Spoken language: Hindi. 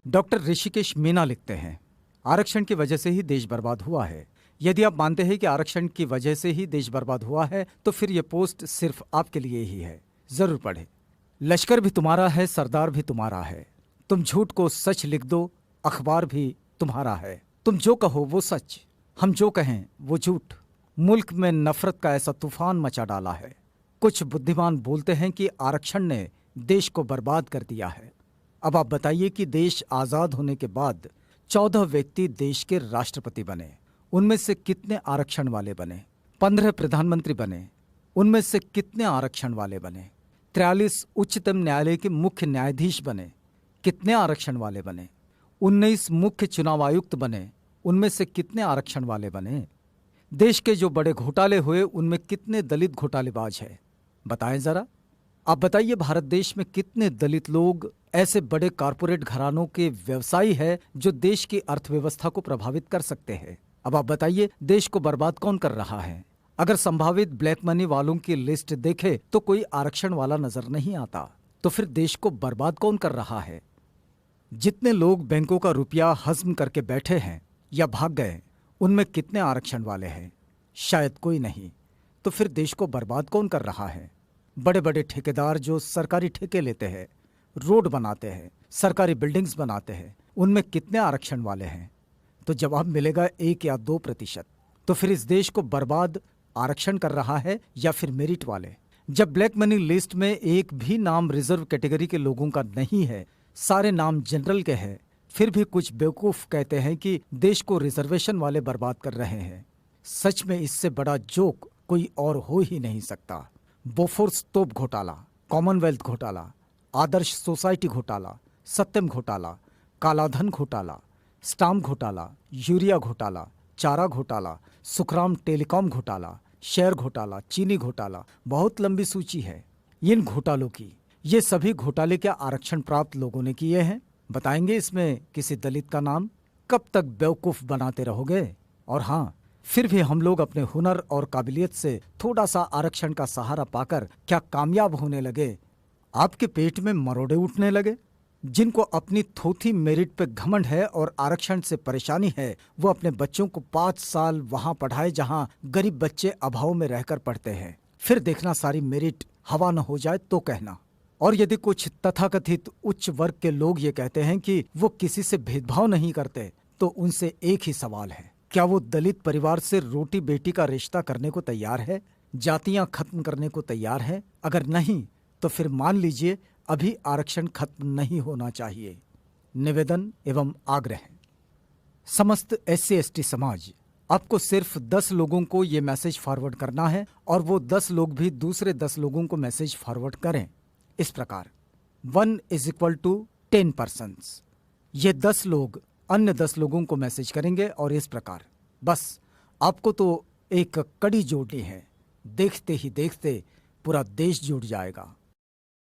डॉक्टर ऋषिकेश मीना लिखते हैं, आरक्षण की वजह से ही देश बर्बाद हुआ है। यदि आप मानते हैं कि आरक्षण की वजह से ही देश बर्बाद हुआ है तो फिर यह पोस्ट सिर्फ आपके लिए ही है। जरूर पढ़े। लश्कर भी तुम्हारा है, सरदार भी तुम्हारा है। तुम झूठ को सच लिख दो, अखबार भी तुम्हारा है। तुम जो कहो वो सच, हम जो कहें वो झूठ। मुल्क में नफरत का ऐसा तूफान मचा डाला है। कुछ बुद्धिमान बोलते हैं कि आरक्षण ने देश को बर्बाद कर दिया है। अब आप बताइए कि देश आजाद होने के बाद 14 व्यक्ति देश के राष्ट्रपति बने, उनमें से कितने आरक्षण वाले बने? 15 प्रधानमंत्री बने, उनमें से कितने आरक्षण वाले बने? 43 उच्चतम न्यायालय के मुख्य न्यायाधीश बने, कितने आरक्षण वाले बने? 19 मुख्य चुनाव आयुक्त बने, उनमें से कितने आरक्षण वाले बने? देश के जो बड़े घोटाले हुए उनमें कितने दलित घोटालेबाज हैं? बताएं जरा। आप बताइए, भारत देश में कितने दलित लोग ऐसे बड़े कारपोरेट घरानों के व्यवसायी हैं जो देश की अर्थव्यवस्था को प्रभावित कर सकते हैं? अब आप बताइए, देश को बर्बाद कौन कर रहा है? अगर संभावित ब्लैक मनी वालों की लिस्ट देखे तो कोई आरक्षण वाला नजर नहीं आता। तो फिर देश को बर्बाद कौन कर रहा है? जितने लोग बैंकों का रुपया हजम करके बैठे हैं या भाग गए, उनमें कितने आरक्षण वाले हैं? शायद कोई नहीं। तो फिर देश को बर्बाद कौन कर रहा है? बड़े बड़े ठेकेदार जो सरकारी ठेके लेते हैं, रोड बनाते हैं, सरकारी बिल्डिंग्स बनाते हैं, उनमें कितने आरक्षण वाले हैं? तो जवाब मिलेगा 1 या 2%। तो फिर इस देश को बर्बाद आरक्षण कर रहा है या फिर मेरिट वाले? जब ब्लैक मनी लिस्ट में एक भी नाम रिजर्व कैटेगरी के लोगों का नहीं है, सारे नाम जनरल के हैं, फिर भी कुछ बेवकूफ कहते हैं कि देश को रिजर्वेशन वाले बर्बाद कर रहे हैं। सच में इससे बड़ा जोक कोई और हो ही नहीं सकता। बोफोर्स तोप घोटाला, कॉमनवेल्थ घोटाला, आदर्श सोसाइटी घोटाला, सत्यम घोटाला, कालाधन घोटाला, स्टाम्प घोटाला, यूरिया घोटाला, चारा घोटाला, सुखराम टेलीकॉम घोटाला, शेयर घोटाला, चीनी घोटाला, बहुत लंबी सूची है इन घोटालों की। ये सभी घोटाले क्या आरक्षण प्राप्त लोगों ने किए हैं? बताएंगे इसमें किसी दलित का नाम? कब तक बेवकूफ बनाते रहोगे? और हाँ, फिर भी हम लोग अपने हुनर और काबिलियत से थोड़ा सा आरक्षण का सहारा पाकर क्या कामयाब होने लगे? आपके पेट में मरोड़े उठने लगे? जिनको अपनी थोथी मेरिट पे घमंड है और आरक्षण से परेशानी है, वो अपने बच्चों को 5 साल वहां पढ़ाए जहां गरीब बच्चे अभाव में रहकर पढ़ते हैं। फिर देखना सारी मेरिट हवा न हो जाए तो कहना। और यदि कुछ तथाकथित उच्च वर्ग के लोग ये कहते हैं कि वो किसी से भेदभाव नहीं करते, तो उनसे एक ही सवाल है, क्या वो दलित परिवार से रोटी बेटी का रिश्ता करने को तैयार है? जातियां खत्म करने को तैयार है? अगर नहीं तो फिर मान लीजिए अभी आरक्षण खत्म नहीं होना चाहिए। निवेदन एवं आग्रह। समस्त SC/ST समाज, आपको सिर्फ 10 लोगों को ये मैसेज फॉरवर्ड करना है और वो 10 लोग भी दूसरे 10 लोगों को मैसेज फॉरवर्ड करें इस प्रकार। 1 = 10 persons। ये 10 लोग अन्य 10 लोगों को मैसेज करेंगे और इस प्रकार। बस आपको तो एक कड़ी जोड़नी है, देखते ही देखते पूरा देश जुड़ जाएगा।